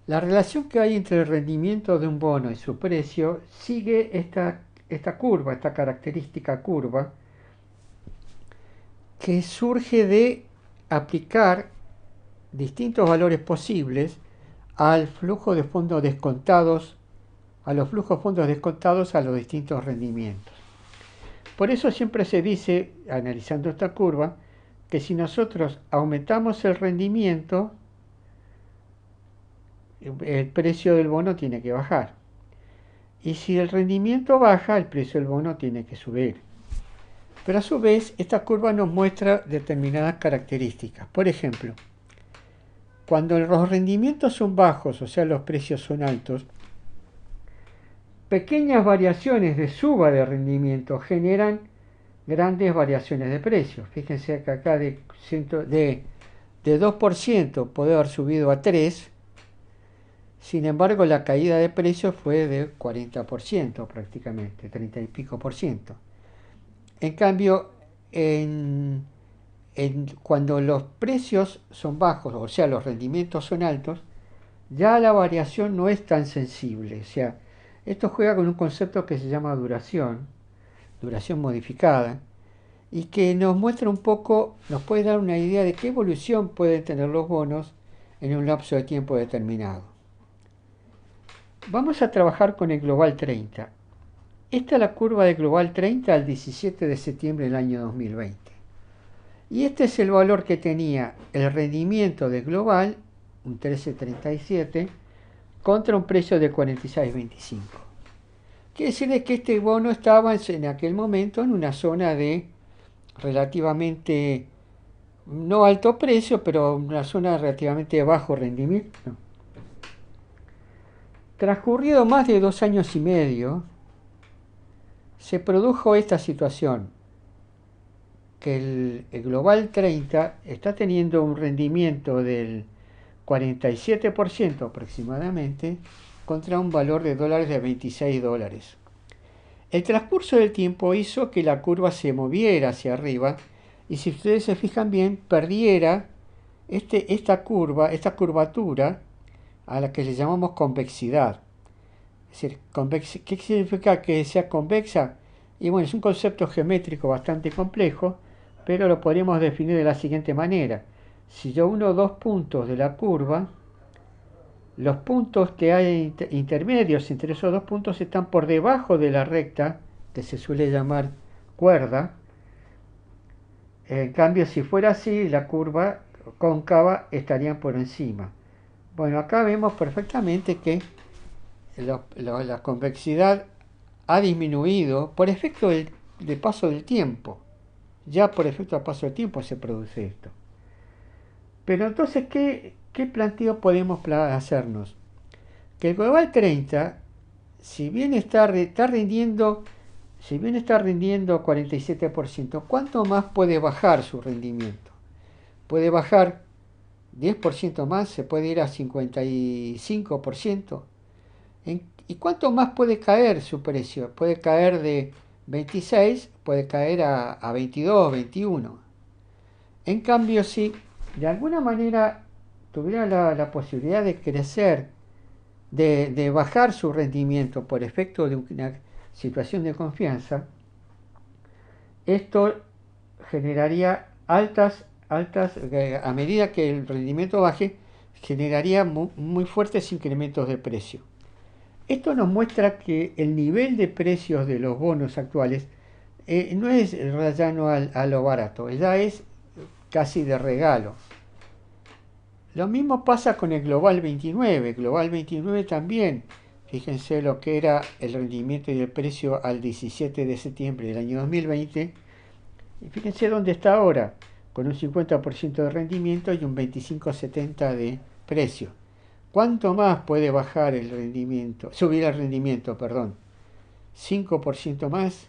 La relación que hay entre el rendimiento de un bono y su precio sigue esta curva, esta característica curva, que surge de aplicar distintos valores posibles al flujo de fondos descontados, a los flujos de fondos descontados a los distintos rendimientos. Por eso siempre se dice, analizando esta curva, que si nosotros aumentamos el rendimiento, el precio del bono tiene que bajar. Y si el rendimiento baja, el precio del bono tiene que subir. Pero a su vez, esta curva nos muestra determinadas características. Por ejemplo, cuando los rendimientos son bajos, o sea, los precios son altos, pequeñas variaciones de suba de rendimiento generan grandes variaciones de precios. Fíjense que acá de 2% puede haber subido a 3%. Sin embargo, la caída de precios fue de 40% prácticamente, 30 y pico por ciento. En cambio, cuando los precios son bajos, o sea, los rendimientos son altos, ya la variación no es tan sensible. O sea, esto juega con un concepto que se llama duración modificada, y que nos muestra un poco, nos puede dar una idea de qué evolución pueden tener los bonos en un lapso de tiempo determinado. Vamos a trabajar con el Global 30. Esta es la curva de Global 30 al 17 de septiembre del año 2020. Y este es el valor que tenía el rendimiento de Global, un 13.37, contra un precio de 46.25. Quiere decir que este bono estaba en aquel momento en una zona de relativamente, no alto precio, pero una zona relativamente bajo rendimiento. Transcurrido más de 2 años y medio, se produjo esta situación, que el Global 30 está teniendo un rendimiento del 47% aproximadamente contra un valor de dólares de 26 dólares. El transcurso del tiempo hizo que la curva se moviera hacia arriba y, si ustedes se fijan bien, perdiera esta curvatura a la que le llamamos convexidad. Es decir, ¿qué significa que sea convexa? Y bueno, es un concepto geométrico bastante complejo, pero lo podemos definir de la siguiente manera. Si yo uno dos puntos de la curva, los puntos que hay intermedios entre esos dos puntos están por debajo de la recta, que se suele llamar cuerda. En cambio, si fuera así, la curva cóncava estarían por encima. Bueno, acá vemos perfectamente que la convexidad ha disminuido por efecto de paso del tiempo. Ya por efecto del paso del tiempo se produce esto. Pero entonces, ¿qué planteo podemos hacernos? Que el Global 30, si bien está rindiendo 47%, ¿cuánto más puede bajar su rendimiento? Puede bajar 10% más, se puede ir a 55%. ¿Y cuánto más puede caer su precio? Puede caer de 26, puede caer a 22, 21. En cambio, si de alguna manera tuviera la posibilidad de crecer, de bajar su rendimiento por efecto de una situación de confianza, esto generaría a medida que el rendimiento baje, generaría muy fuertes incrementos de precio. Esto nos muestra que el nivel de precios de los bonos actuales no es rayano a lo barato, ya es casi de regalo. Lo mismo pasa con el Global 29. Global 29 también, fíjense lo que era el rendimiento y el precio al 17 de septiembre del año 2020. Y fíjense dónde está ahora, con un 50% de rendimiento y un 25,70 de precio. ¿Cuánto más puede bajar el rendimiento? Subir el rendimiento, perdón. 5% más.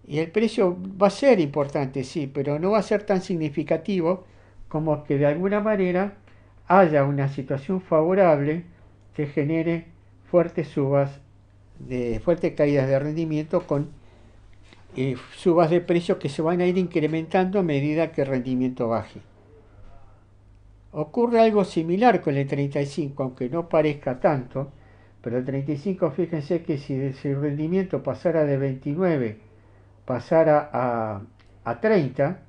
Y el precio va a ser importante, sí, pero no va a ser tan significativo como que de alguna manera haya una situación favorable que genere fuertes caídas de rendimiento con subas de precios que se van a ir incrementando a medida que el rendimiento baje. Ocurre algo similar con el 35, aunque no parezca tanto, pero el 35, fíjense que si el rendimiento pasara de 29, pasara a 30,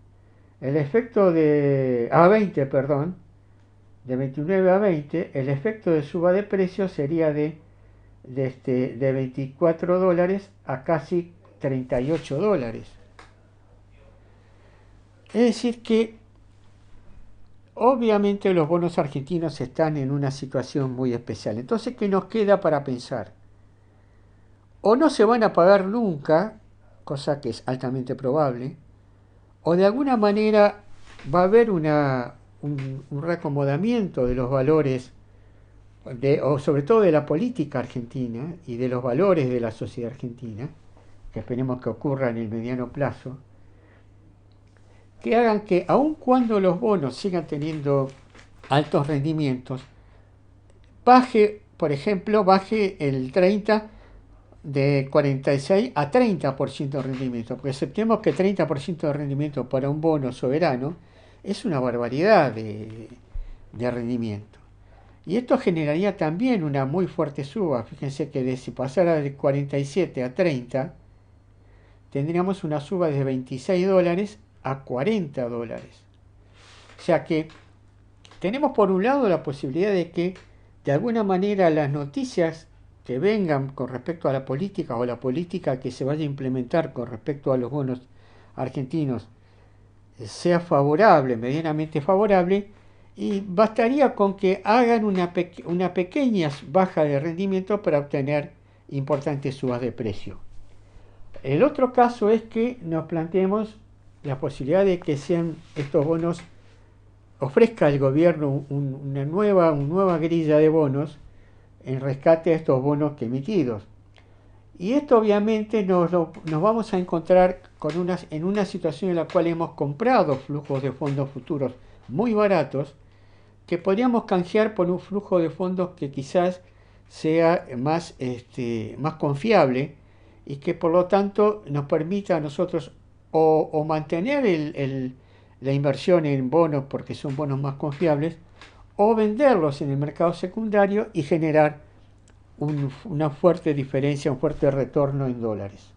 el efecto a 20, perdón, de 29 a 20, el efecto de suba de precio sería de 24 dólares a casi 38 dólares. Es decir que obviamente los bonos argentinos están en una situación muy especial. Entonces, ¿qué nos queda para pensar? O no se van a pagar nunca, cosa que es altamente probable, o de alguna manera va a haber un reacomodamiento de los valores, o sobre todo de la política argentina y de los valores de la sociedad argentina, que esperemos que ocurra en el mediano plazo, que hagan que aun cuando los bonos sigan teniendo altos rendimientos, por ejemplo, baje el 30 de 46 a 30% de rendimiento, porque aceptemos que 30% de rendimiento para un bono soberano es una barbaridad de rendimiento. Y esto generaría también una muy fuerte suba. Fíjense que si pasara de 47 a 30, tendríamos una suba de 26 dólares a 40 dólares. O sea que tenemos por un lado la posibilidad de que de alguna manera las noticias que vengan con respecto a la política o la política que se vaya a implementar con respecto a los bonos argentinos sea favorable, medianamente favorable, y bastaría con que hagan una pequeña baja de rendimiento para obtener importantes subas de precio. El otro caso es que nos planteemos la posibilidad de que sean estos bonos, ofrezca el gobierno una nueva grilla de bonos en rescate a estos bonos que emitidos. Y esto obviamente nos vamos a encontrar en una situación en la cual hemos comprado flujos de fondos futuros muy baratos que podríamos canjear por un flujo de fondos que quizás sea más confiable y que por lo tanto nos permita a nosotros o mantener la inversión en bonos porque son bonos más confiables, o venderlos en el mercado secundario y generar una fuerte diferencia, un fuerte retorno en dólares.